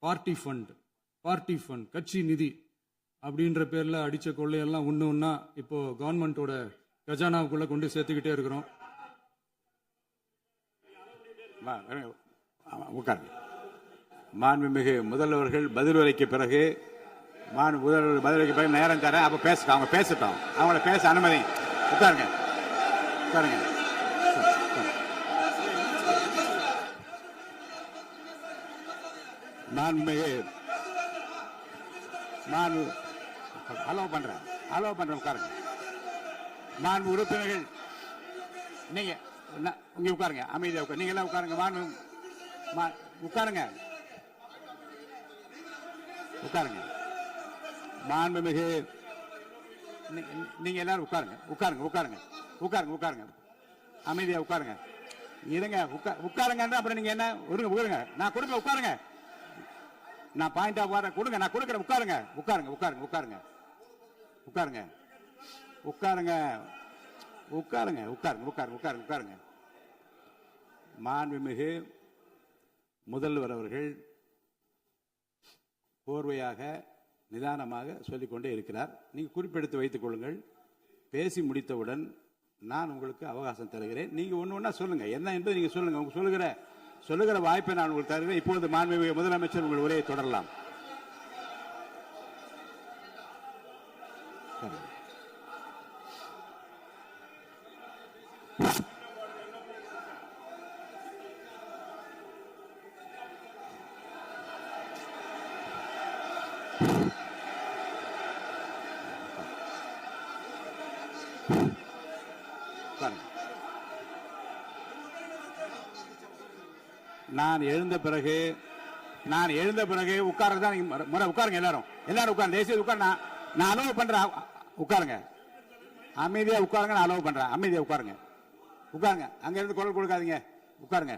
Party fund கட்சி நிதி அப்படின்ற பேர்ல அடிச்ச கொள்ளையெல்லாம் ஒண்ணா இப்போ கவர்மெண்டோட கஜானாவுக்குள்ள கொண்டு சேர்த்துக்கிட்டே இருக்கிறோம். உட்காருங்க. மாண்புமிகு முதல்வர்கள் பதில் உரைக்கு பிறகு முதல்வர் பதிலுக்கு பிறகு நேரம் தரேன். அப்ப பேசட்டும், அவங்க பேசட்டும், அவங்கள பேச அனுமதி. உட்காருங்க உட்காருங்க. மாண்புமிகு அலோவ் பண்றேன் உட்காருங்க. மாண்பு உறுப்பினர்கள் நீங்க இங்க உட்காருங்க, அமைதியா உட்காரு. நீங்க எல்லாம் உட்காருங்க. உட்காருங்க. மாண்புமிகு நீங்க எல்லாரும் உட்காருங்க. அமைதியா உட்காருங்க. இருங்க, உட்காருங்க. அப்புறம் நீங்க என்ன உட்காருங்க. நான் கொடுப்பேன், உட்காருங்க. நான் பாயிண்ட் ஆஃப் ஆர்டர் கொடுங்க, நான் கொடுக்குறேன். உட்காருங்க. மாண்புமிகு முதல்வர் அவர்கள் கோர்வையாக நிதானமாக சொல்லிக்கொண்டே இருக்கிறார். நீங்க குறிப்பெடுத்து வைத்துக் கொள்ளுங்கள். பேசி முடித்தவுடன் நான் உங்களுக்கு அவகாசம் தருகிறேன். நீங்க ஒண்ணு சொல்லுங்க, என்ன என்பது நீங்க சொல்லுங்க. உங்க சொல்லுகிற வாய்ப்பை நான் உங்களுக்கு தருகிறேன். இப்பொழுது மாண்புமிகு முதலமைச்சர் உங்கள் உரையை தொடரலாம். நான் எழுந்த பிறகு உட்கார்றதான் முறை. உட்காருங்க, எல்லாரும் உட்காருங்க. தேசிய உட்கார். நான் அலோவ் பண்றேன். உட்காருங்க, அமைதியா உட்காருங்க. நான் அலோவ் பண்றேன். அமைதியா உட்காருங்க. அங்க இருந்து குரல் கொடுக்காதீங்க. உட்காருங்க.